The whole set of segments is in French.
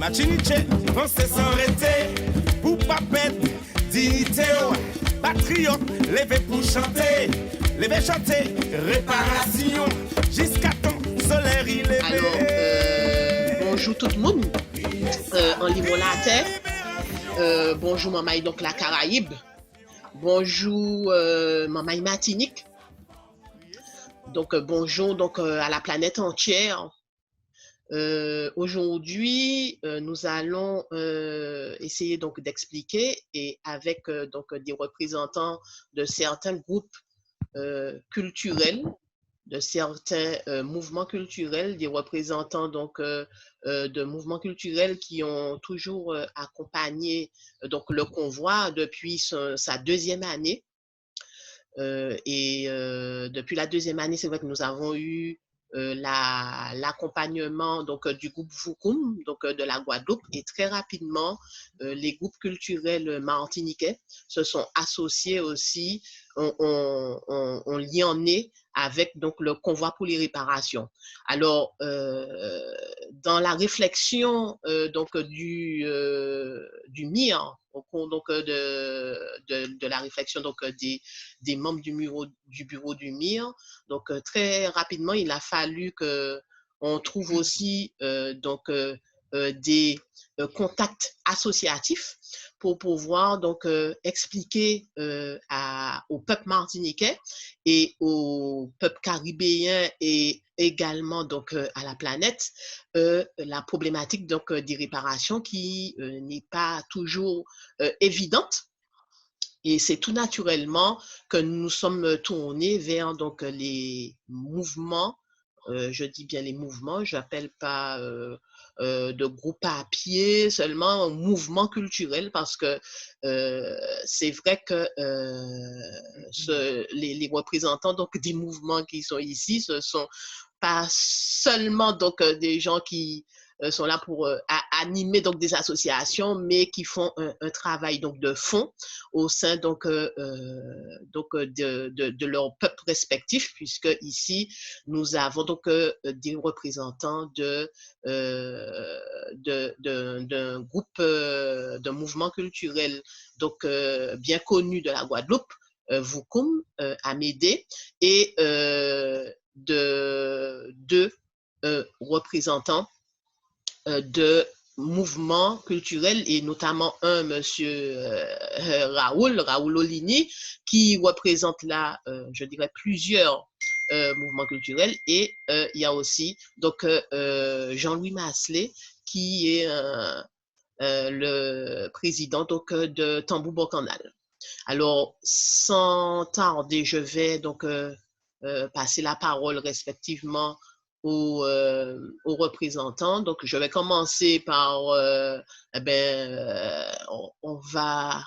Matiniche, pensez s'arrêter, pour pas perdre dignité, patriote, levez pour chanter, levez chanter, réparation, jusqu'à temps solaire il est. Alors, bonjour tout le monde, en Limonade, bonjour Maman donc la Caraïbe, bonjour Maman Martinique, donc bonjour donc à la planète entière. Aujourd'hui, nous allons essayer donc d'expliquer et avec donc des représentants de certains groupes culturels, de certains mouvements culturels, des représentants donc de mouvements culturels qui ont toujours accompagné donc le convoi depuis sa deuxième année. Depuis la deuxième année, c'est vrai que nous avons eu l'accompagnement donc du groupe Voukoum, donc de la Guadeloupe, et très rapidement les groupes culturels martiniquais se sont associés aussi, on lié en nez avec donc le convoi pour les réparations. Alors dans la réflexion donc du MIR, au cours donc de la réflexion donc des membres du bureau du MIR, donc très rapidement il a fallu que on trouve aussi donc des contacts associatifs pour pouvoir donc expliquer au peuple martiniquais et au peuple caribéen et également donc à la planète la problématique donc des réparations qui n'est pas toujours évidente. Et c'est tout naturellement que nous sommes tournés vers donc les mouvements, je dis bien les mouvements, je n'appelle pas de groupe à pied, seulement un mouvement culturel parce que c'est vrai que les représentants donc, des mouvements qui sont ici, ce ne sont pas seulement donc, des gens qui sont là pour animer donc des associations, mais qui font un travail donc de fond au sein donc de leur peuple respectif, puisque ici nous avons donc des représentants d'un groupe d'un mouvement culturel donc bien connu de la Guadeloupe, Voukoum, Amédée, et deux représentants de mouvements culturels et notamment un monsieur Raoul Olini qui représente là, je dirais, plusieurs mouvements culturels et il y a aussi donc Jean-Louis Masselet qui est le président donc de Tambou Bocanal. Alors sans tarder, je vais donc passer la parole respectivement aux représentants. Donc, je vais commencer par, on va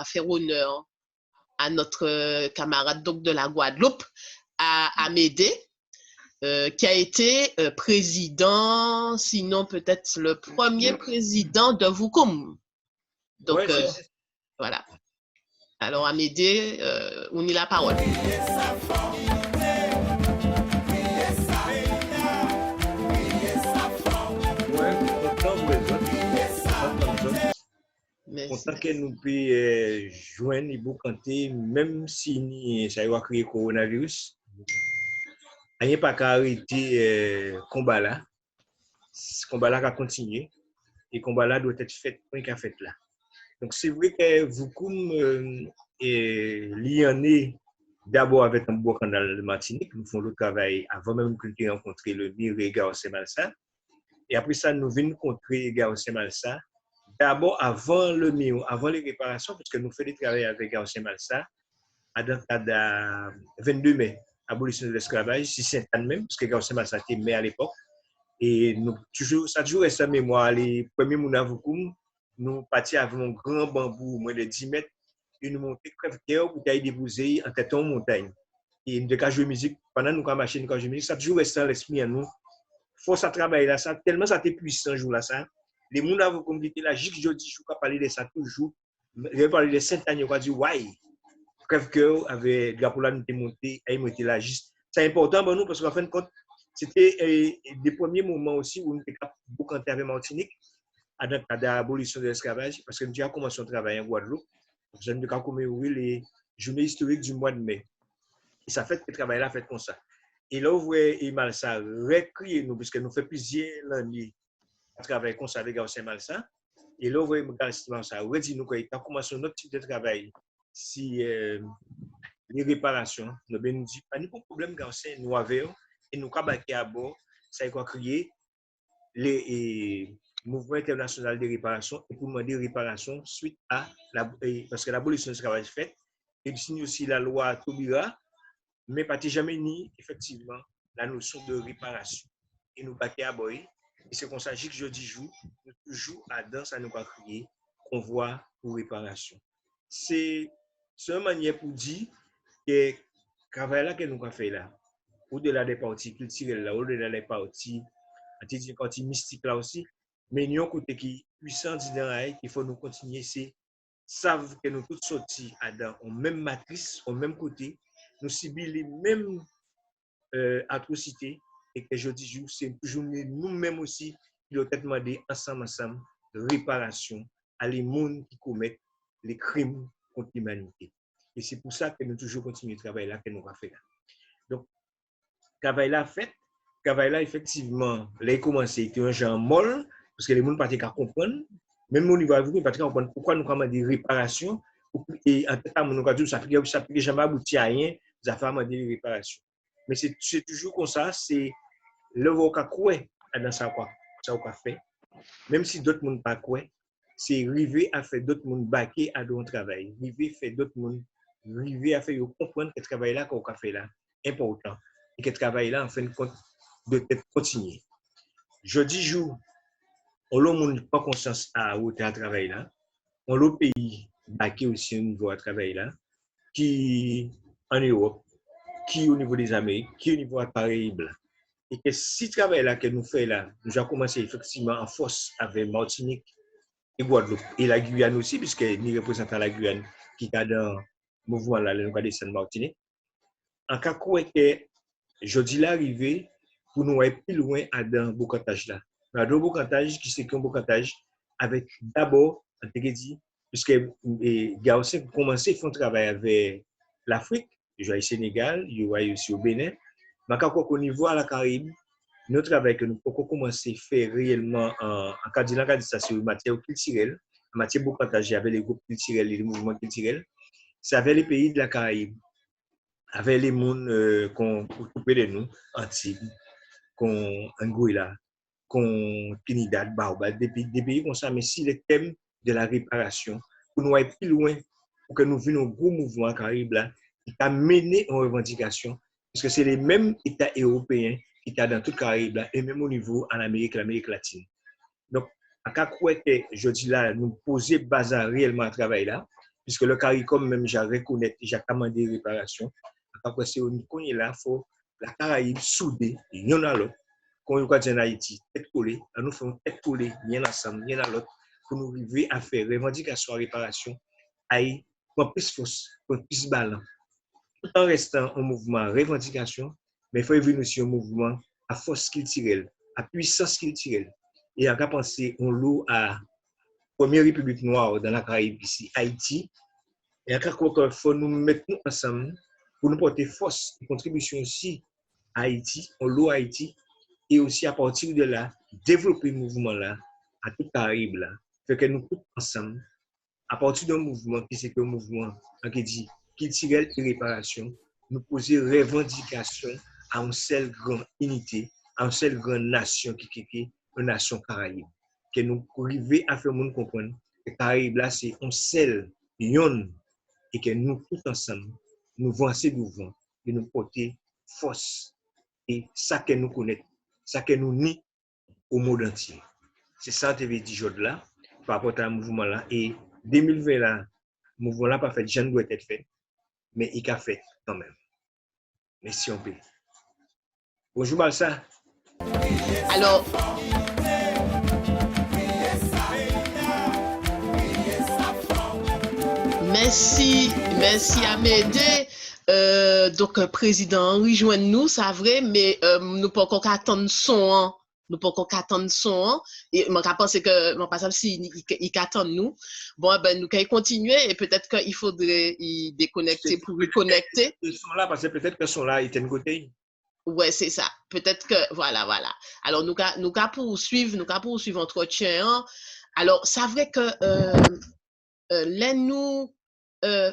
faire honneur à notre camarade donc, de la Guadeloupe, à Amédée, qui a été président, sinon peut-être le premier président de Voukoum. Donc, ouais, voilà. Alors, Amédée, on y la parole. Content que nous puissions joindre et boucanter, même si ça a créé le coronavirus. Il n'y a pas qu'à arrêter le combat là. Ce combat là va continuer. Et le combat là doit être fait pour qu'il fait là. Donc c'est vrai que Voukoum est lié d'abord avec un beau canal de Martinique. Nous faisons le travail avant même que nous rencontrions le MIR et Garcés Malsa. Et après ça, nous venons rencontrer Garcés Malsa. D'abord, avant le MIO, avant les réparations, parce que nous faisons des travaux avec Garcés Malsa, à date de 22 mai, abolition de l'esclavage, si c'est même, parce que Garcés Malsa était maire à l'époque. Et nous, ça a toujours resté en mémoire. Les premiers Mounavoukoum, nous partions avec un grand bambou, moins de 10 mètres, et nous montions crève-cœur pour tailler des bousées en tête en montagne. Et nous avons joué musique, pendant nous avons marché, nous avons joué musique, ça a toujours resté dans l'esprit à nous. Force à travailler là, ça, tellement ça a été puissant, jour là, ça. Les gens qui étaient là, juste jeudi, je vais parler de ça toujours. Je vais parler de Saint-Agneau, je vais dire, ouais, crève-cœur avec Drapeau là, nous étions montés, et nous étions là, juste. C'est important pour nous parce qu'en fin de compte, c'était des premiers moments aussi où nous étions beaucoup avec Martinique. à l'abolition de l'esclavage, parce que nous avons commencé à travailler en Guadeloupe. Nous avons commémoré les journées historiques du mois de mai. Et ça fait que le travail là fait comme ça. Et là, vous voyez, Malsa récrit nous, puisque nous faisons plusieurs années à travailler comme ça avec Garcin Malsa. Et là, vous voyez, Malsa redit nous qu'on a commencé notre type de travail. Si les réparations, nous avons dit, pas de problème, Garcin, nous avons, et nous avons à bord, ça a créé les mouvements internationaux de réparation et pour demander réparation suite à parce que l'abolition du travail faite, et signe aussi la loi Taubira, mais pas jamais ni effectivement la notion de réparation. Et nous baquer à boy. Et c'est comme ça que je dis jour, nous toujours à dans ça nous va crier convoi pour réparation. C'est une manière pour dire que le travail là que nous avons fait là, au-delà des parties culturelles là, au-delà des parties mystiques là aussi, mais nous avons un côté qui est puissant qu'il faut nous continuer, c'est savent que nous tous sortis dans la même matrice, au même côté, nous subissons les mêmes atrocités et que je dis c'est toujours nous-mêmes aussi qui doivent demander ensemble réparation à les gens qui commettent les crimes contre l'humanité. Et c'est pour ça que nous toujours continuons le travail là que nous avons fait là. Donc, le travail là fait, le travail là effectivement, là il commencé était un genre molle parce que les gens ne peuvent pas comprendre. Même au niveau de pas comprendre pourquoi nous avons des réparations et en tout cas nous avons dit ça fait jamais abouti à rien, ça fait demander des réparations. Mais c'est toujours comme ça, c'est le vocat quoi dans ça quoi fait. Même si d'autres monde pas quoi, c'est arriver à faire d'autres monde baquer à don travail, arriver faire d'autres monde arriver à faire comprendre que le travail là qu'on fait là important et que le travail là en fin de compte doit être continué. Jeudi jour on n'a pas conscience à où tu as travaillé là. On a pays baqué aussi au niveau de travail là, qui en Europe, qui au niveau des Amériques, qui au niveau des Caraïbes. Et que si le travail là que nous faisons là, nous avons commencé effectivement en force avec Martinique et Guadeloupe et la Guyane aussi, puisque nous représentons la Guyane qui est dans le mouvement là, le Nord de Martinique. En cas que je dis l'arrivée pour nous aller plus loin dans le bocatage là. Dans le bocatage qui c'est qu'un bocatage avec d'abord, on te dit, puisque Garcin a commencé à faire un travail avec l'Afrique, il y a au Sénégal, il y a aussi au Bénin, mais au niveau de la Caraïbe, notre travail que nous avons commencé à faire réellement en cas de ça sur matière culturelle, en matière bocatage avec les groupes culturels et les mouvements culturels, c'est avec les pays de la Caraïbe, avec les gens qu'on occupait de nous, Antibes, Anguilla, Trinidad, Barbados, des pays comme ça, mais si le thème de la réparation, pour nous aller plus loin, pour que nous venions au gros mouvement Caraïbe là, qui a mené en revendication, parce que c'est les mêmes États européens qui sont dans toute Caraïbe là, et même au niveau en l'Amérique latine. Donc, à cas quoi que je dis là, nous poser base réellement à travail là, puisque le CARICOM même j'ai reconnaître, j'ai commandé réparation. Après c'est on connaît là, faut la Caraïbe soudée, il y en a l'autre. Quand on regarde en Haïti, tête collée, nous faisons tête collée, bien ensemble, bien à l'autre, pour nous arriver à faire revendication, réparation, aïe, pour plus force, pour plus balance. Tout en restant un mouvement revendication, mais il faut venir aussi un mouvement à force culturelle, à puissance culturelle. Et on a pensé, on loue à la première République noire dans la Caraïbe ici, Haïti, et il faut nous mettre ensemble pour nous porter force et contribution aussi à Haïti, on loue Haïti, et aussi à partir de là, développer le mouvement là, à toute Caraïbe là, fait que nous tous ensemble, à partir d'un mouvement qui c'est un mouvement qui dit culturel et réparation, nous poser revendication à une seule grande unité, à une seule grande nation qui est une nation Caraïbe. Que nous arrivions à faire le monde comprendre que Caraïbe là c'est un seul union et que nous tous ensemble, nous avancer devant et nous porter force et ça que nous connaissons. Ça que nous nie au monde entier. C'est ça que je dit aujourd'hui là, par rapport à ce mouvement-là. Et 2020 là, le mouvement là pas fait, je ne doit être fait, mais il a fait quand même. Merci on peut. Bonjour Balsa. Alors, merci Amédée. Donc, président, rejoignez-nous, c'est vrai, mais nous ne pouvons pas attendre son nous pas qu'on attendre son et moi je pense que mon passable si il attend nous bon ben nous qu'à continuer et peut-être qu'il faudrait y déconnecter pour reconnecter. Ils sont là parce que peut-être que sont là ils tiennent côté. Ouais, c'est ça. Peut-être que voilà. Alors nous qu'à poursuivre entretien. Alors c'est vrai que là nous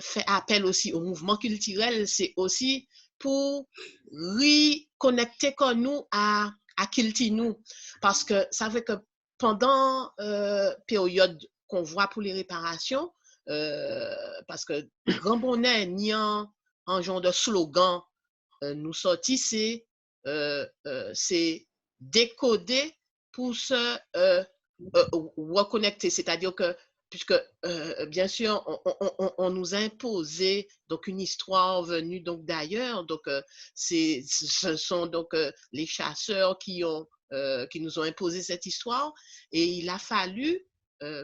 fait appel aussi au mouvement culturel, c'est aussi pour reconnecter comme nous à Kilti nous. Parce que ça fait que pendant période qu'on voit pour les réparations, parce que Grand Bonnet ni un genre de slogan nous sorti, c'est décoder pour se reconnecter. C'est-à-dire que puisque bien sûr on nous a imposé donc une histoire venue donc d'ailleurs, donc ce sont donc les chasseurs qui nous ont imposé cette histoire et il a fallu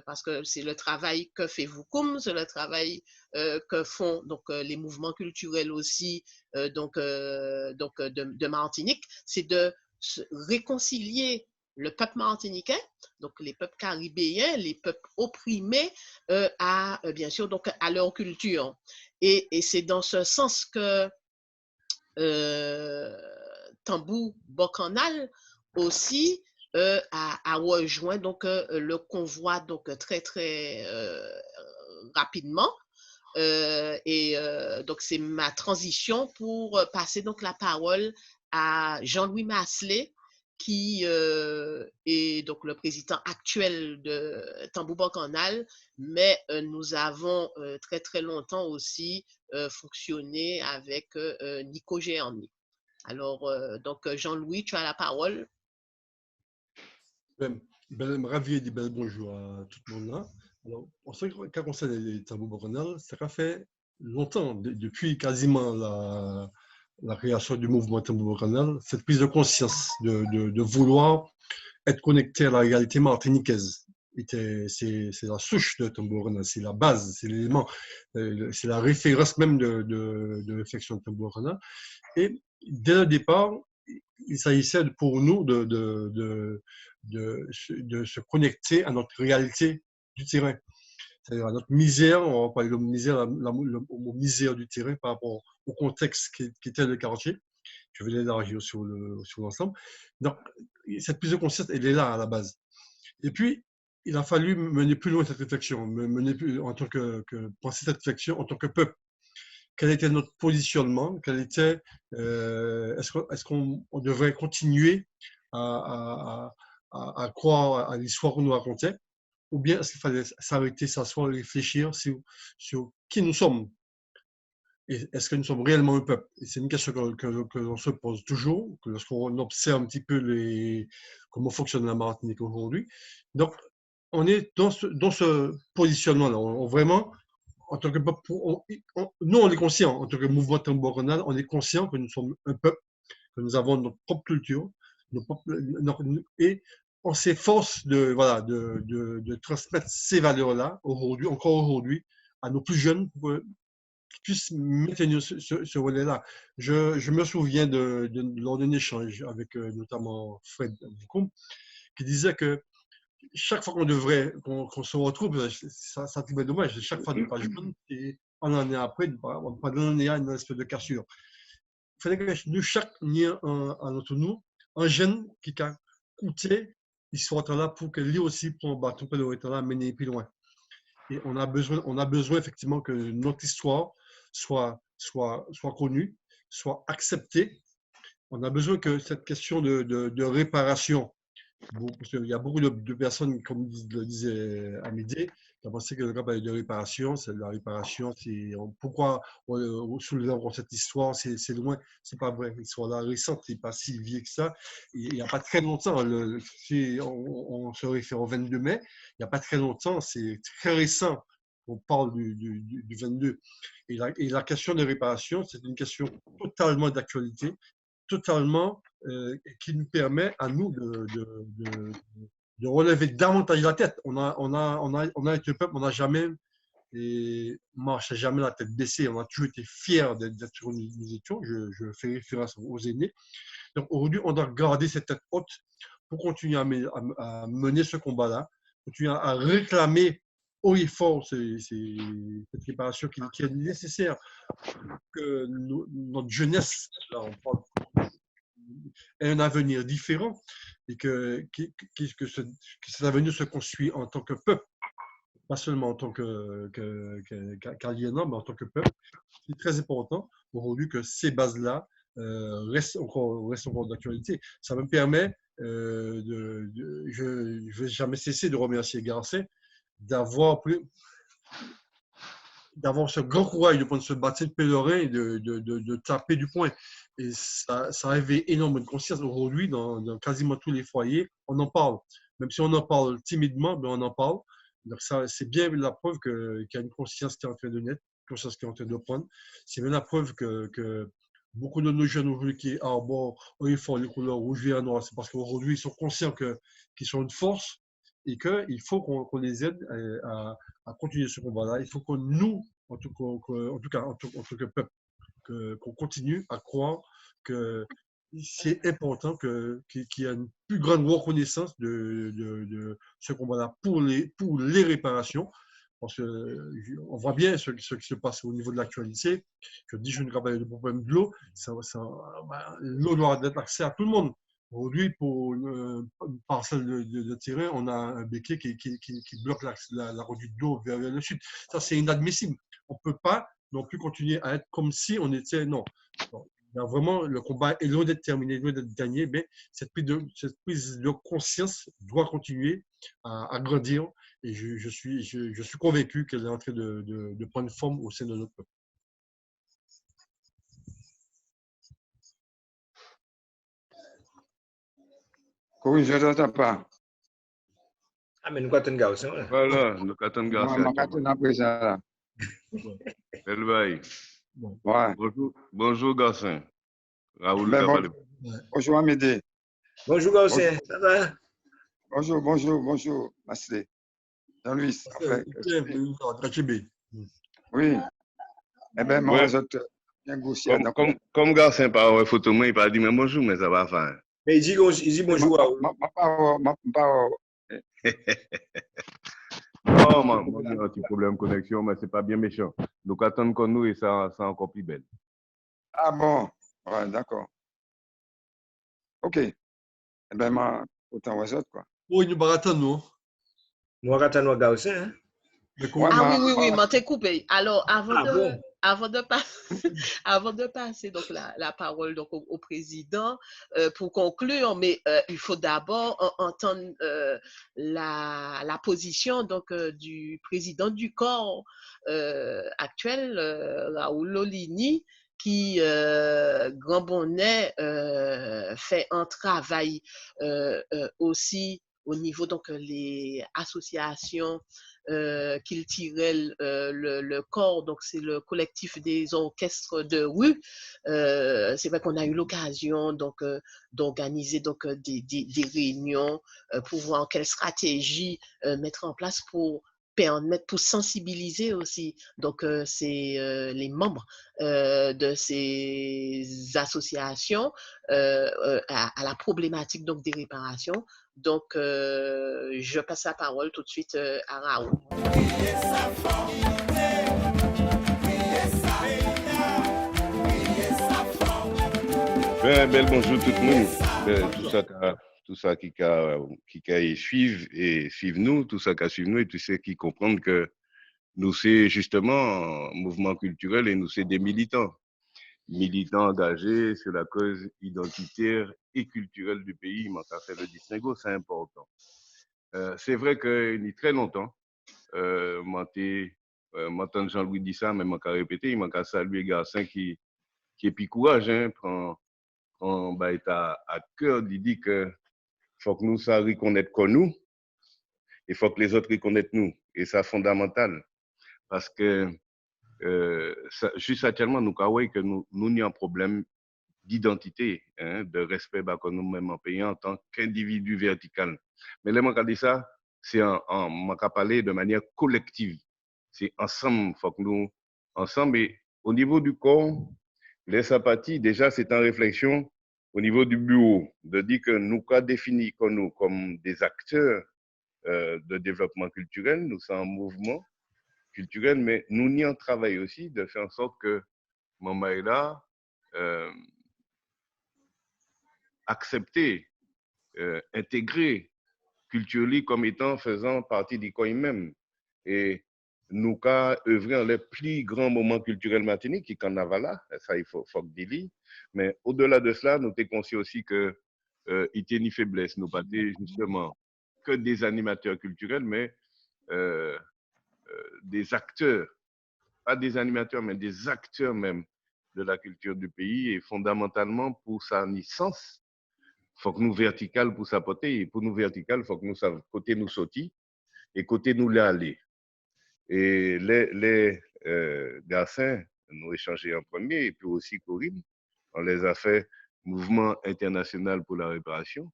parce que c'est le travail que fait Voukoum, c'est le travail que font donc les mouvements culturels aussi de Martinique, c'est de se réconcilier le peuple martiniquais, donc les peuples caribéens, les peuples opprimés, bien sûr, donc à leur culture. Et c'est dans ce sens que Tambou Bokanal aussi a rejoint donc le convoi donc très très rapidement. Donc c'est ma transition pour passer donc la parole à Jean-Louis Masselet, qui est donc le président actuel de Tambou Bokanal, mais nous avons très très longtemps aussi fonctionné avec Nico Géani. Alors, donc Jean-Louis, tu as la parole. Ravi et bel bonjour à tout le monde là. Alors, en ce qui concerne les Tambou Bokanal, ça fait longtemps, depuis quasiment la création du mouvement Tambou Bokanal, cette prise de conscience de vouloir être connecté à la réalité martiniquaise. C'est la souche de Tambou Bokanal, c'est la base, c'est l'élément, c'est la référence même de réflexion de Tambou Bokanal. Et dès le départ, il s'agissait pour nous de se connecter à notre réalité du terrain, c'est-à-dire à notre misère, on va parler de misère, le misère du terrain par rapport au contexte qui était le quartier. Je vais l'élargir sur l'ensemble. Donc, cette prise de conscience, elle est là à la base. Et puis, il a fallu mener plus loin cette réflexion, en tant que penser cette réflexion en tant que peuple. Quel était notre positionnement? Est-ce qu'on devrait continuer à croire à l'histoire qu'on nous racontait? Ou bien est-ce qu'il fallait s'arrêter, s'asseoir et réfléchir sur qui nous sommes? Et est-ce que nous sommes réellement un peuple? Et c'est une question que l'on se pose toujours, que lorsqu'on observe un petit peu comment fonctionne la Martinique aujourd'hui. Donc, on est dans ce positionnement-là. Vraiment, en tant que peuple, nous, on est conscient, en tant que mouvement Tambou Bokanal, on est conscient que nous sommes un peuple, que nous avons notre propre culture, et on s'efforce de transmettre ces valeurs-là aujourd'hui, encore aujourd'hui, à nos plus jeunes pour qu'ils puissent maintenir ce relais-là. Je me souviens lors d'un échange avec notamment Fred Voukoum, qui disait que chaque fois qu'on se retrouve, ça c'est dommage, chaque fois de pas jeune, et un année après, pas d'un année à une espèce de cassure. Il fallait que nous, chaque année, entre nous, un jeune qui a coûté, il soit là pour que lui aussi, pour battre le là, mener plus loin. Et on a besoin effectivement que notre histoire soit connue, soit acceptée. On a besoin que cette question de réparation, il y a beaucoup de personnes, comme le disait Amédée, qui ont pensé que le travail de réparation, c'est la réparation. Pourquoi on soulève cette histoire? C'est loin, c'est pas vrai. L'histoire récente n'est pas si vieille que ça. Il n'y a pas très longtemps, si on se réfère au 22 mai, il n'y a pas très longtemps, c'est très récent. On parle du 22. Et la question de réparation, c'est une question totalement d'actualité, totalement qui nous permet à nous de relever davantage la tête. On a été peuple, on n'a jamais marché jamais la tête baissée, on a toujours été fiers d'être où nous étions. Je fais référence aux aînés. Donc aujourd'hui, on doit garder cette tête haute pour continuer à mener ce combat-là, continuer à réclamer haut et fort cette réparation qui est nécessaire que notre jeunesse, là, on parle, ait un avenir différent et que cet avenir se construit en tant que peuple, pas seulement en tant qu'aliénant, mais en tant que peuple. C'est très important aujourd'hui que ces bases-là restent encore d'actualité. Ça me permet, je ne vais jamais cesser de remercier Garcin d'avoir ce grand courage de prendre ce bâti de pèlerin et de taper du poing. Et ça réveille énormément de conscience. Aujourd'hui, dans quasiment tous les foyers, on en parle. Même si on en parle timidement, mais on en parle. Donc, c'est bien la preuve qu'il y a une conscience qui est en train de naître, une conscience qui est en train de prendre. C'est bien la preuve que beaucoup de nos jeunes aujourd'hui qui arborent haut et fort les couleurs rouge, vert, noir, c'est parce qu'aujourd'hui, ils sont conscients qu'ils sont une force et qu'il faut qu'on les aide à continuer ce combat-là. Il faut que nous, en tout cas, en tant que peuple, qu'on continue à croire que c'est important qu'il y ait une plus grande reconnaissance de ce combat-là pour les réparations. Parce qu'on voit bien ce qui se passe au niveau de l'actualité. Je dis, je ne parle pas de problème de l'eau. L'eau doit être accès à tout le monde. Aujourd'hui, pour une parcelle de terrain, on a un béquet qui bloque la redoute d'eau vers le sud. Ça, c'est inadmissible. On ne peut pas non plus continuer à être comme si on était… Non. Vraiment, le combat est loin d'être terminé, loin d'être gagné, mais cette prise de conscience doit continuer à grandir et je suis convaincu qu'elle est en train de prendre forme au sein de notre peuple. Oui, je ne t'entends pas. Ah, mais nous attendons Garcin. Voilà, nous attendons Garcin. Nous attendons présent là. Ouais. Bonjour Garcin. Raoul Bonjour Amédée. Bonjour Garcin, ça va? Bonjour, Maslé. Jean-Louis. Oui. Eh bien, moi, Ouais. je bien gossier. Comme Garcin par photo, moi, il pas dit mais bonjour, mais ça va faire. Mais il dit bonjour Raoul. Oh, moi, j'ai un petit problème de connexion, mais c'est pas bien méchant. Donc, attendre qu'on nous et ça encore plus belle. Ah bon, ouais, d'accord. Ok. Eh bien, moi, autant aux autres, quoi. Oui, nous baratons, Nous attendons Garcin. Ah oui, m'en t'ai coupé. Alors, bon. avant de passer donc la parole donc au président pour conclure, mais il faut d'abord entendre la position donc du président du corps actuel, Raoul Lolini, qui grand bonnet fait un travail aussi au niveau donc les associations qu'il tirait le corps, donc c'est le collectif des orchestres de rue. C'est vrai qu'on a eu l'occasion donc d'organiser donc des réunions pour voir quelle stratégie mettre en place pour permettre, pour sensibiliser aussi donc c'est les membres de ces associations à la problématique donc des réparations. Donc, je passe la parole tout de suite à Raoul. Bel bonjour tout le monde. Tout ça qui suivent nous, tout ça qui suivent nous et tous ceux qui comprennent que nous c'est justement un mouvement culturel et nous c'est des militants engagés sur la cause identitaire et culturelle du pays. Il manque à faire le distinguo, c'est important. C'est vrai qu'il y a très longtemps, m'entendre Jean-Louis dit ça, mais il manque à répéter, il manque à saluer Garcin qui est plus courage, hein, prend à cœur, il dit que faut que nous ça reconnaître que nous, il faut que les autres reconnaissent nous, et ça fondamental, parce que juste actuellement, nous voyons que nous avons un problème d'identité, hein, de respect que nous-mêmes en pays en tant qu'individu vertical. Mais là, je dis ça, c'est parler de manière collective. C'est ensemble, il faut que nous, ensemble, et au niveau du corps, les sympathies, déjà, c'est en réflexion au niveau du bureau, de dire que nous avons défini nous comme des acteurs de développement culturel, nous sommes en mouvement culturel, mais nous n'y en travaillons aussi de faire en sorte que Mamaïla accepter, intégrer culturellement comme étant faisant partie du coin même. Et nous avons œuvré en les plus grands moments culturels martiniques, qui est carnaval, ça il faut que dire. Mais au-delà de cela, nous sommes conscients aussi que il y a une faiblesse, nous pas justement que des animateurs culturels, mais des acteurs, pas des animateurs, mais des acteurs même de la culture du pays. Et fondamentalement, pour sa naissance, il faut que nous vertical pour s'apporter. Et pour nous vertical, il faut que nous savions côté nous sortir et côté nous l'aller. Et les garçons, nous échangé en premier, et puis aussi Corinne, on les a fait mouvement international pour la réparation.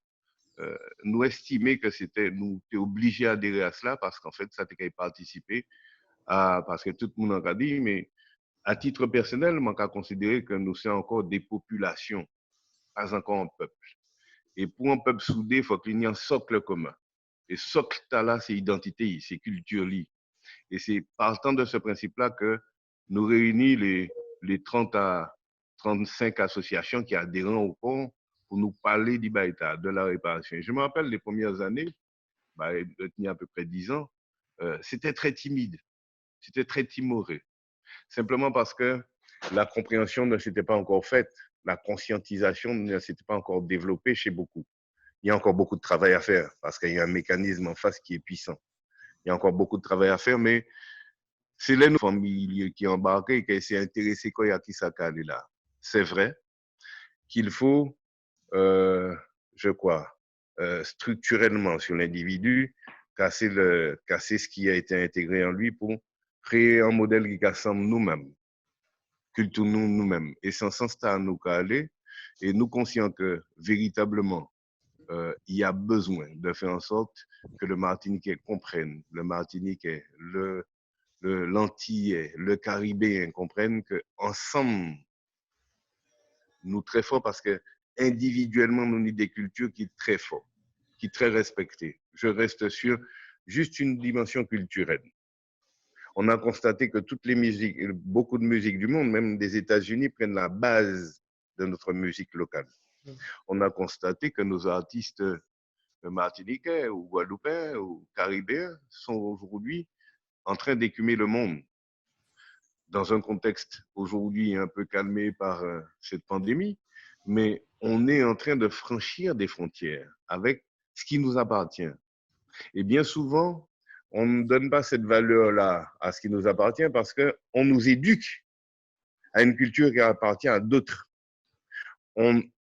Nous estimons que nous étions obligés d'adhérer à cela parce qu'en fait, ça t'a participé à, parce que tout le monde a dit, mais à titre personnel, on a considéré que nous sommes encore des populations, pas encore un peuple. Et pour un peuple soudé, il faut qu'il y ait un socle commun. Et socle, là, c'est identité, c'est culture. Et c'est partant de ce principe-là que nous réunissons les 30 à 35 associations qui adhèrent au pont pour nous parler du Baïta, de la réparation. Et je me rappelle les premières années, il y a à peu près 10 ans, c'était très timide, c'était très timoré. Simplement parce que la compréhension ne s'était pas encore faite, la conscientisation ne s'était pas encore développée chez beaucoup. Il y a encore beaucoup de travail à faire parce qu'il y a un mécanisme en face qui est puissant. Il y a encore beaucoup de travail à faire, mais c'est les familles qui embarquent et qui s'est intéressé quand il y a qui s'accale là. C'est vrai qu'il faut, je crois, structurellement sur l'individu, casser ce qui a été intégré en lui pour créer un modèle qui rassemble nous-mêmes, culture nous-mêmes. Et sans sens, c'est à nous qu'à aller. Et nous conscients que véritablement, il y a besoin de faire en sorte que le Martiniquais comprenne, le Martiniquais, l'Antillais, le Caribéen comprennent qu'ensemble, nous très forts parce que individuellement, nous avons des cultures qui sont très fortes, qui sont très respectées. Je reste sur juste une dimension culturelle. On a constaté que toutes les musiques, beaucoup de musiques du monde, même des États-Unis, prennent la base de notre musique locale. On a constaté que nos artistes martiniquais ou guadeloupéens ou caribéens sont aujourd'hui en train d'écumer le monde. Dans un contexte aujourd'hui un peu calmé par cette pandémie, mais on est en train de franchir des frontières avec ce qui nous appartient. Et bien souvent, on ne donne pas cette valeur-là à ce qui nous appartient parce qu'on nous éduque à une culture qui appartient à d'autres.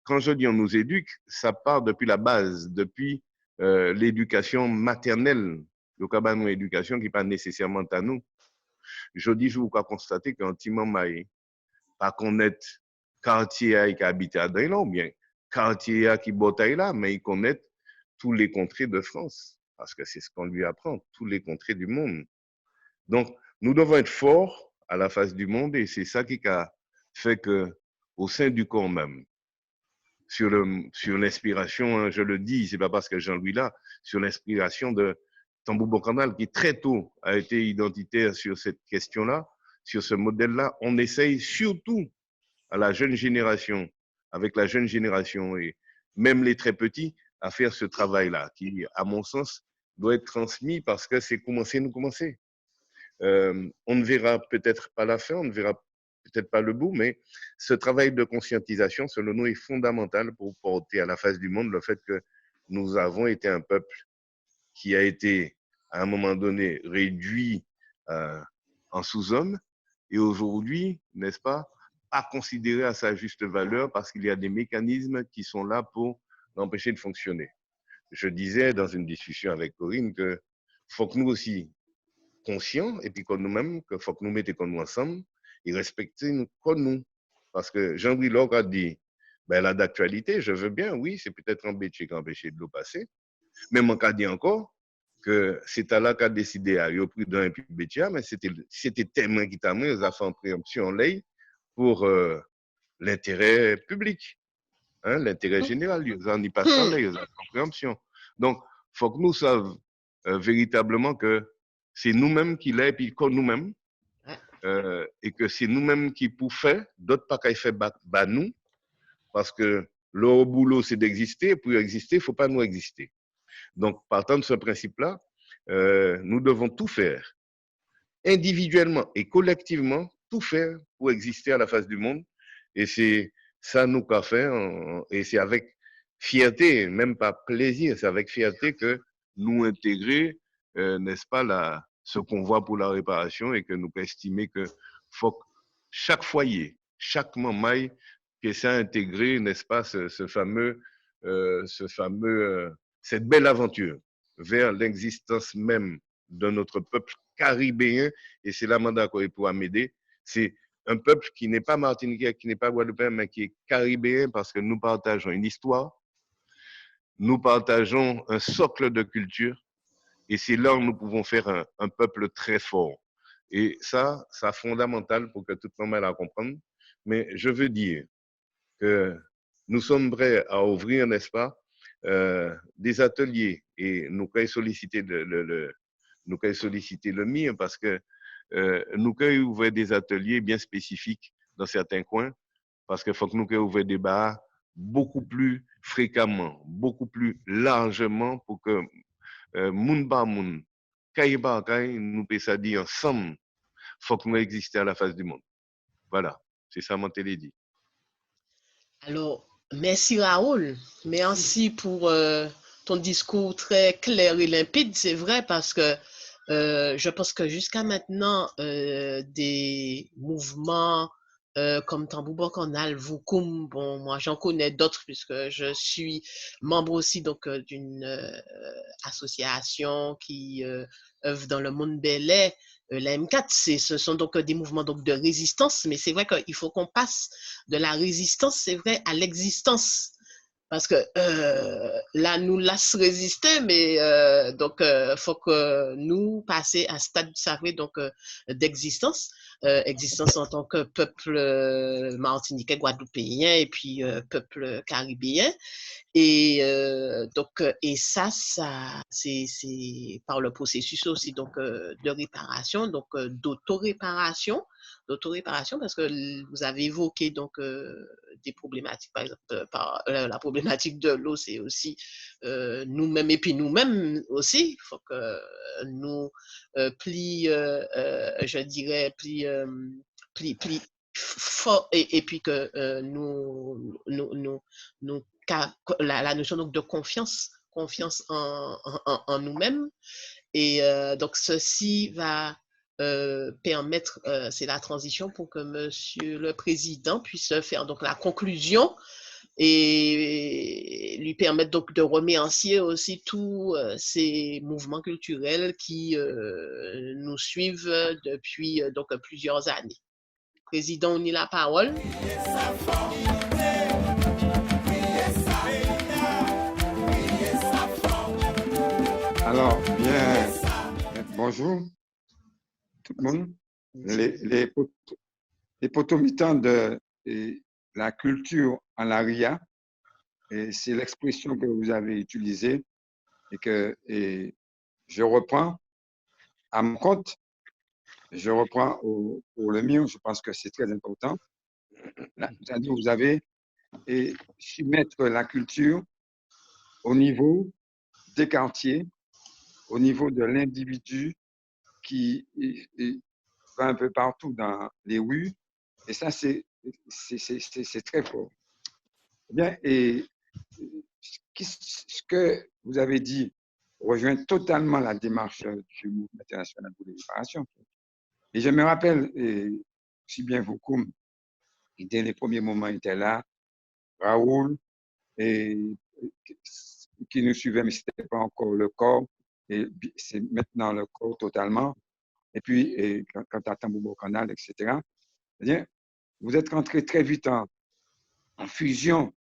Quand je dis on nous éduque, ça part depuis la base, depuis l'éducation maternelle, le cabanon éducation qui n'est pas nécessairement à nous. Je dis, je vous constater qu'un petit moment, pas connaître quartier qui habite à Daïla, ou bien quartier qui bataille là, mais il connaît tous les contrées de France. Parce que c'est ce qu'on lui apprend, tous les contrées du monde. Donc, nous devons être forts à la face du monde et c'est ça qui a fait qu'au sein du corps même, sur l'inspiration, hein, je le dis, c'est pas parce que Jean-Louis là, sur l'inspiration de Tambou Bocanal qui très tôt a été identitaire sur cette question-là, sur ce modèle-là, on essaye surtout à la jeune génération, avec la jeune génération et même les très petits, à faire ce travail-là qui, à mon sens, doit être transmis parce que c'est commencer. On ne verra peut-être pas la fin, on ne verra peut-être pas le bout, mais ce travail de conscientisation, selon nous, est fondamental pour porter à la face du monde le fait que nous avons été un peuple qui a été, à un moment donné, réduit en sous-homme et aujourd'hui, n'est-ce pas considéré à sa juste valeur parce qu'il y a des mécanismes qui sont là pour l'empêcher de fonctionner. Je disais dans une discussion avec Corinne que faut que nous aussi conscients et puis comme nous-mêmes, qu'il faut que nous mettions comme nous ensemble et respecter nous comme nous. Parce que Jean-Louis Locke a dit, ben là d'actualité, je veux bien, oui, c'est peut-être empêché de l'eau passer. Mais mon cas dit encore que c'est à là qu'a décidé à y prix d'un et puis Bétia, mais c'était tellement qui t'a mis, ils ont fait en préemption en lait pour l'intérêt public. hein, l'intérêt général, il n'y a pas ça, il y a la compréhension. Donc, il faut que nous sachions véritablement que c'est nous-mêmes qui l'est, et puis comme nous-mêmes, et que c'est nous-mêmes qui pouvons faire, d'autres pas qu'à faire bah nous, parce que le boulot, c'est d'exister, pour exister, il ne faut pas nous exister. Donc, partant de ce principe-là, nous devons tout faire, individuellement et collectivement, tout faire pour exister à la face du monde. Et c'est ça nous qu'a fait, et c'est avec fierté, même pas plaisir, c'est avec fierté que nous intégrer, n'est-ce pas, ce convoi pour la réparation et que nous pouvons estimer que faut que chaque foyer, chaque mamaille, puisse intégrer, n'est-ce pas, cette belle aventure vers l'existence même de notre peuple caribéen. Et c'est là mandat qu'on pourra m'aider. C'est un peuple qui n'est pas martiniquais, qui n'est pas guadeloupéen, mais qui est caribéen parce que nous partageons une histoire, nous partageons un socle de culture, et c'est là où nous pouvons faire un peuple très fort. Et ça, c'est fondamental pour que tout le monde la comprenne. Mais je veux dire que nous sommes prêts à ouvrir, n'est-ce pas, des ateliers, et nous pouvons solliciter le MIR parce que nous pouvons ouvrir des ateliers bien spécifiques dans certains coins, parce qu'il faut que nous puissions ouvrir des bars beaucoup plus fréquemment, beaucoup plus largement pour que moun par moun, kay par kay, nous puissions dire ensemble, il faut que nous existions à la face du monde. Voilà, c'est ça mon télé-dit. Alors, merci Raoul. Merci pour ton discours très clair et limpide, c'est vrai, parce que je pense que jusqu'à maintenant, des mouvements comme Tambou Bokanal, Voukoum, bon, moi j'en connais d'autres puisque je suis membre aussi donc d'une association qui œuvre dans le monde belais. La M4, ce sont donc des mouvements donc de résistance, mais c'est vrai qu'il faut qu'on passe de la résistance, c'est vrai, à l'existence. Parce que là, nous laisse résister, mais donc faut que nous passions à un stade, vous savez, donc d'existence, existence en tant que peuple martiniquais, guadeloupéen et puis peuple caribéen. Et donc, et ça c'est par le processus aussi donc de réparation, donc d'auto-réparation, parce que vous avez évoqué donc des problématiques, par exemple, la problématique de l'eau, c'est aussi nous-mêmes, et puis nous-mêmes aussi, il faut que nous je dirais, pli fort, et puis que nous la notion donc de confiance en nous-mêmes. Et donc, ceci va permettre, c'est la transition pour que Monsieur le Président puisse faire donc la conclusion et lui permettre donc de remercier aussi tous ces mouvements culturels qui nous suivent depuis donc plusieurs années. Président, on y la parole. Alors, bien, bonjour tout le monde. Les potomitans de la culture en l'aria, c'est l'expression que vous avez utilisée et que je reprends à mon compte, je reprends pour le mien, je pense que c'est très important. C'est-à-dire vous avez su mettre la culture au niveau des quartiers, au niveau de l'individu qui va un peu partout dans les rues. Et ça, c'est très fort. Bien, et ce que vous avez dit rejoint totalement la démarche du Mouvement international pour les réparations. Et je me rappelle, si bien Voukoum, dès les premiers moments, était là, Raoul, et qui nous suivait, mais ce n'était pas encore le corps, et c'est maintenant le corps totalement. Et puis, quand tu as Tambou Bokanal, etc., bien, vous êtes rentré très vite en fusion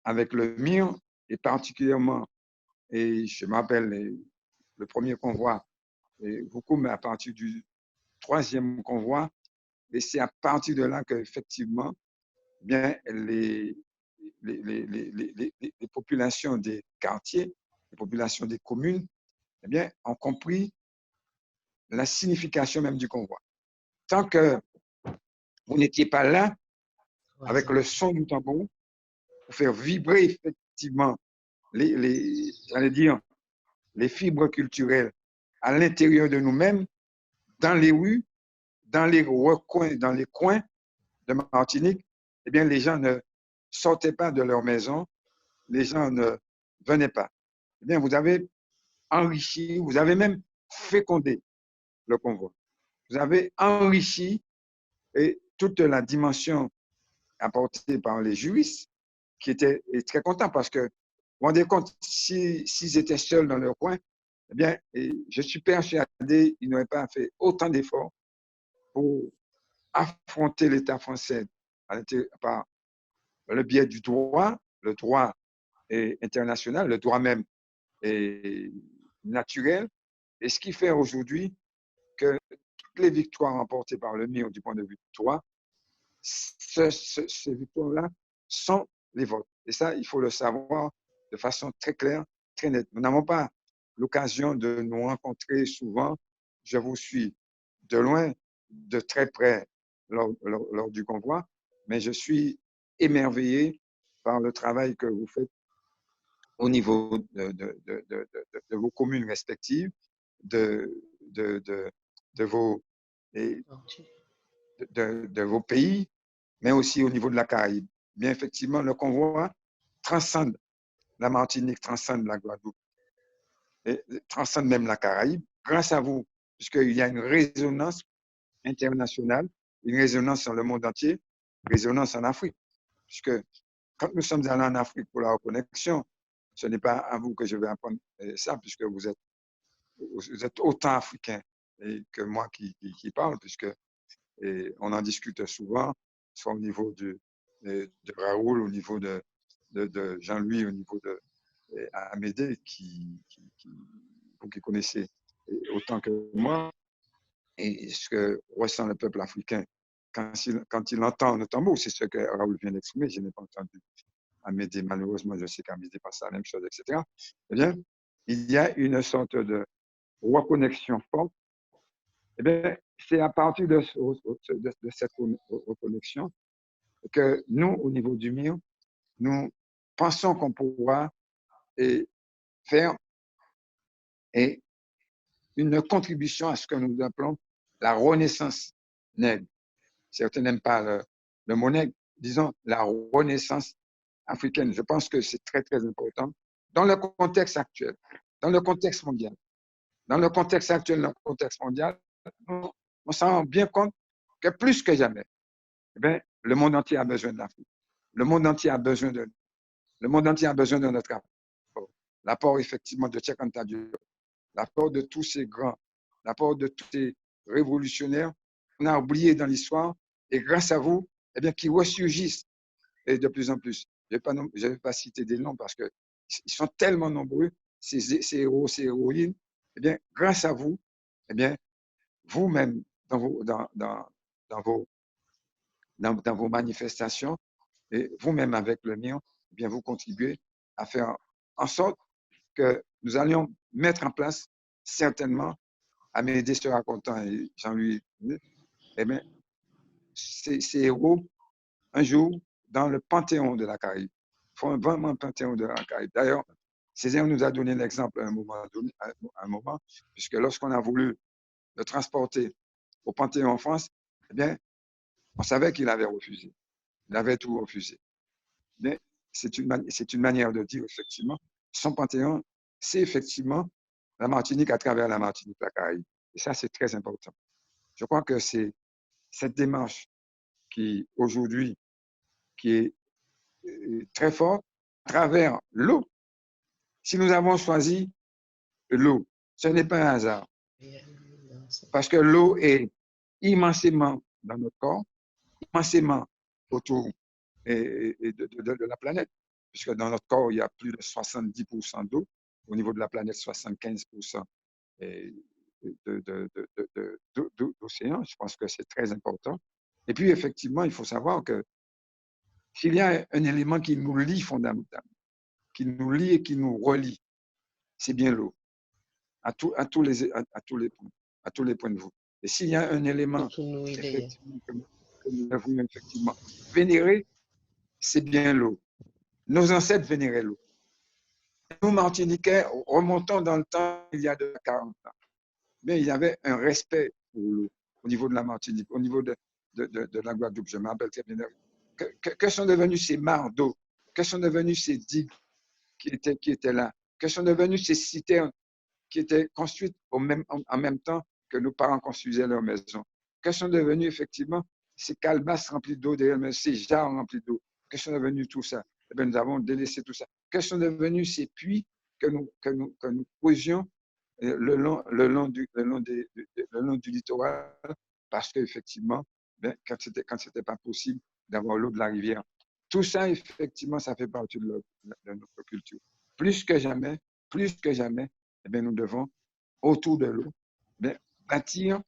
avec le MIR, et particulièrement, et je m'appelle le premier convoi, Voukoum, à partir du 3e convoi, et c'est à partir de là qu'effectivement, bien, les populations des quartiers, les populations des communes, eh bien, ont compris la signification même du convoi. Tant que vous n'étiez pas là, avec le son du tambour, pour faire vibrer effectivement j'allais dire, les fibres culturelles à l'intérieur de nous-mêmes, dans les rues, dans les recoins, dans les coins de Martinique, eh bien, les gens ne sortaient pas de leur maison, les gens ne venaient pas. Eh bien, vous avez enrichi, vous avez même fécondé le convoi. Vous avez enrichi et toute la dimension apportée par les juristes qui étaient très contents parce que, vous vous rendez compte, s'ils étaient seuls dans leur coin, eh bien, je suis persuadé qu'ils n'auraient pas fait autant d'efforts pour affronter l'État français par le biais du droit, le droit international, le droit même naturel. Et ce qui fait aujourd'hui que toutes les victoires remportées par le MIR du point de vue du droit, ces victoires-là sont les vôtres. Et ça, il faut le savoir de façon très claire, très nette. Nous n'avons pas l'occasion de nous rencontrer souvent. Je vous suis de loin, de très près lors du convoi, mais je suis émerveillé par le travail que vous faites au niveau de vos communes respectives, de vos, de vos pays, mais aussi au niveau de la Caraïbe. Bien effectivement, le convoi transcende la Martinique, transcende la Guadeloupe, et transcende même la Caraïbe, grâce à vous, puisqu'il y a une résonance internationale, une résonance dans le monde entier, une résonance en Afrique. Puisque quand nous sommes allés en Afrique pour la reconnexion, ce n'est pas à vous que je vais apprendre ça, puisque vous êtes autant africain que moi qui parle, puisque on en discute souvent, soit au niveau de Raoul, au niveau de Jean-Louis, au niveau de Amédée, vous qui connaissez autant que moi, et ce que ressent le peuple africain quand il entend le tambour, c'est ce que Raoul vient d'exprimer, je n'ai pas entendu Amédée, malheureusement, je sais qu'Amédée pense la même chose, etc. Eh bien, il y a une sorte de reconnexion forte. Eh bien, c'est à partir de cette reconnexion que nous, au niveau du MIR, nous pensons qu'on pourra faire une contribution à ce que nous appelons la renaissance nègre. Certains n'aiment pas le mot nègre, disons la renaissance africaine. Je pense que c'est très, très important dans le contexte actuel, dans le contexte mondial. Dans le contexte actuel, dans le contexte mondial, on s'en rend bien compte que plus que jamais, eh bien, le monde entier a besoin de l'Afrique. Le monde entier a besoin de nous. Le monde entier a besoin de notre apport. L'apport, effectivement, de Cheikh Anta Diop, l'apport de tous ces grands, l'apport de tous ces révolutionnaires qu'on a oubliés dans l'histoire, et grâce à vous, eh bien, qui ressurgissent et de plus en plus. Je ne vais pas citer des noms parce qu'ils sont tellement nombreux, ces héros, ces héroïnes. Eh bien, grâce à vous, eh bien, vous-même, dans vos manifestations, et vous-même avec le mien, eh bien, vous contribuez à faire en sorte que nous allions mettre en place certainement, Amédée sera content et Jean-Louis, eh bien, ces héros, un jour, dans le panthéon de la Caraïbe. Il faut vraiment un panthéon de la Caraïbe. D'ailleurs, Césaire nous a donné l'exemple à un moment, puisque lorsqu'on a voulu le transporter au Panthéon en France, eh bien, on savait qu'il avait refusé. Il avait tout refusé. Mais c'est une manière de dire, effectivement, son Panthéon, c'est effectivement la Martinique à travers la Martinique, la Caraïbe. Et ça, c'est très important. Je crois que c'est cette démarche qui, aujourd'hui, qui est très forte, à travers l'eau. Si nous avons choisi l'eau, ce n'est pas un hasard. Parce que l'eau est immensément dans notre corps, immensément autour de la planète, puisque dans notre corps, il y a plus de 70% d'eau, au niveau de la planète, 75% d'océan. Je pense que c'est très important. Et puis, effectivement, il faut savoir que s'il y a un élément qui nous lie fondamentalement, qui nous lie et qui nous relie, c'est bien l'eau, à tous les points de vue. Et s'il y a un élément effectivement, que nous devons effectivement vénérer, c'est bien l'eau. Nos ancêtres vénéraient l'eau. Nous, Martiniquais, remontons dans le temps, il y a de 40 ans. Mais il y avait un respect pour l'eau au niveau de la Martinique, au niveau de la Guadeloupe. Je me rappelle très bien. Que sont devenus ces mares d'eau? Que sont devenus ces digues qui étaient là? Que sont devenus ces citernes qui étaient construites en même temps que nos parents construisaient leurs maisons? Que sont devenus effectivement ces calebasses remplies d'eau derrière, ces jarres remplis d'eau? Que sont devenus tout ça? Eh bien, nous avons délaissé tout ça. Que sont devenus ces puits que nous posions le long du littoral, parce qu'effectivement, quand c'était pas possible d'avoir l'eau de la rivière. Tout ça, effectivement, ça fait partie de notre culture. Plus que jamais, eh bien, nous devons, autour de l'eau, bâtir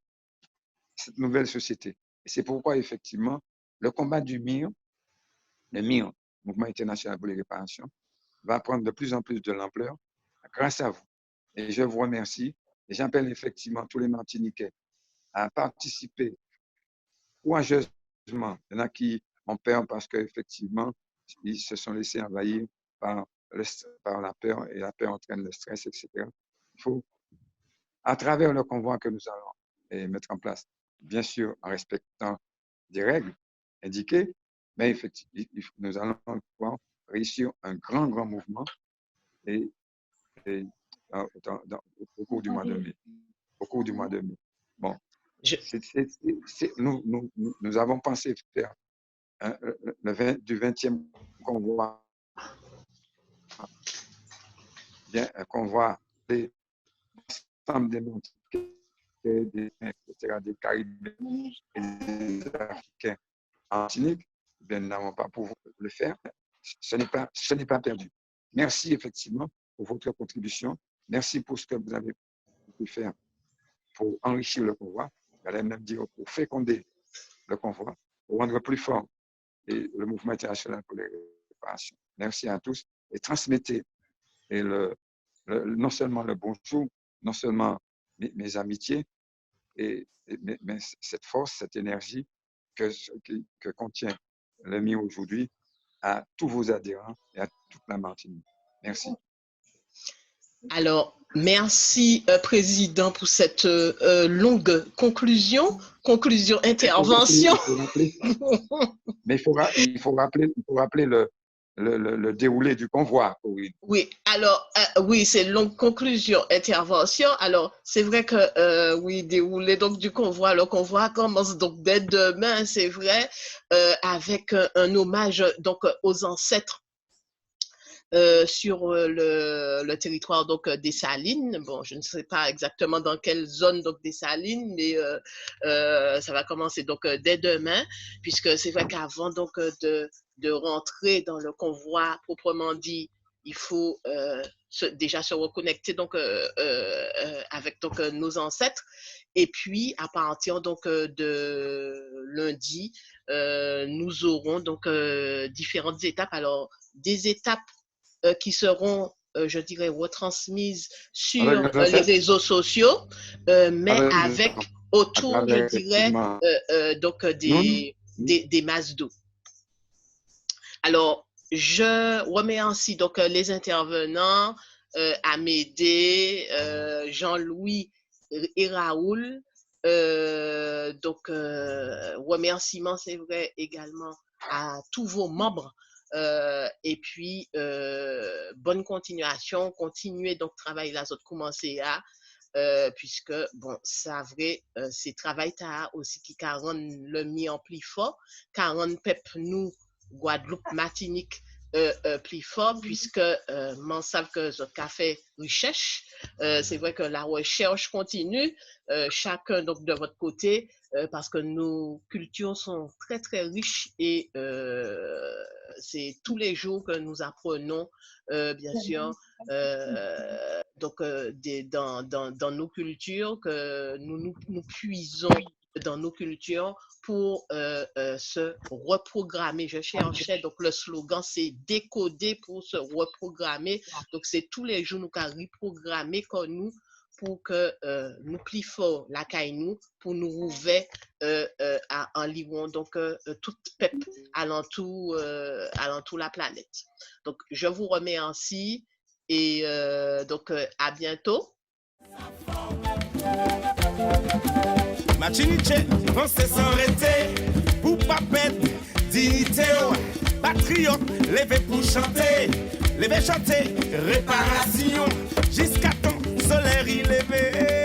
cette nouvelle société. Et c'est pourquoi, effectivement, le combat du MIR, le MIR, Mouvement international pour les réparations, va prendre de plus en plus de l'ampleur grâce à vous. Et je vous remercie. Et j'appelle effectivement tous les Martiniquais à participer courageusement. Il y en a qui ont peur parce qu'effectivement, ils se sont laissés envahir par la peur, et la peur entraîne le stress, etc. Il faut, à travers le convoi que nous allons mettre en place, bien sûr en respectant des règles indiquées, mais effectivement, nous allons pouvoir réussir un grand mouvement au cours du mois de mai. Bon, nous avons pensé faire du 20e convoi, un convoi des femmes des des Caribéens et des Africains en Martinique. Bien, nous n'avons pas pu le faire. Ce n'est pas perdu. Merci effectivement pour votre contribution. Merci pour ce que vous avez pu faire pour enrichir le convoi. J'allais même dire pour féconder le convoi, pour rendre plus fort et le mouvement international pour les réparations. Merci à tous et transmettez non seulement le bonjour, non seulement mes amitiés, mais cette force, cette énergie que contient le MIR aujourd'hui à tous vos adhérents et à toute la Martinique. Merci. Alors, merci, Président, pour cette longue intervention. Mais il faut rappeler le déroulé du convoi. Oui, alors, oui, c'est une longue conclusion, intervention. Alors, c'est vrai que, oui, déroulé donc du convoi. Le convoi commence donc dès demain, c'est vrai, avec un hommage donc aux ancêtres sur le territoire donc des Salines. Bon, je ne sais pas exactement dans quelle zone donc des Salines, mais ça va commencer donc dès demain, puisque c'est vrai qu'avant donc de rentrer dans le convoi proprement dit, il faut déjà se reconnecter donc avec donc nos ancêtres. Et puis à partir donc de lundi, nous aurons donc différentes étapes. Alors des étapes qui seront, je dirais, retransmises sur les réseaux sociaux, mais avec autour, je dirais, donc des masses d'eau. Alors, je remercie donc les intervenants, Amédée, Jean-Louis et Raoul. Donc, remerciements, c'est vrai, également à tous vos membres. Et puis, bonne continuation, continuez donc travailler la zone commencée à, puisque, bon, ça vrai, c'est travail ta aussi qui rend le mi en plus fort, car rend pep nous, Guadeloupe, Martinique, plus fort, puisque m'en savent que ce café recherche, c'est vrai que la recherche continue, chacun donc de votre côté, parce que nos cultures sont très très riches et c'est tous les jours que nous apprenons, bien sûr, donc dans nos cultures, que nous puisons dans nos cultures pour se reprogrammer. Je cherchais, donc le slogan, c'est décoder pour se reprogrammer. Donc, c'est tous les jours nous qu'à reprogrammer comme nous pour que nous plus fort la caille nous, pour nous rouvrir en livre, donc tout peuple alentour la planète. Donc, je vous remercie et donc à bientôt. Machiniche, pensez s'arrêter pour pas perdre dignité. Patriote, levez pour chanter, levez chanter, réparation, jusqu'à temps solaire il levé.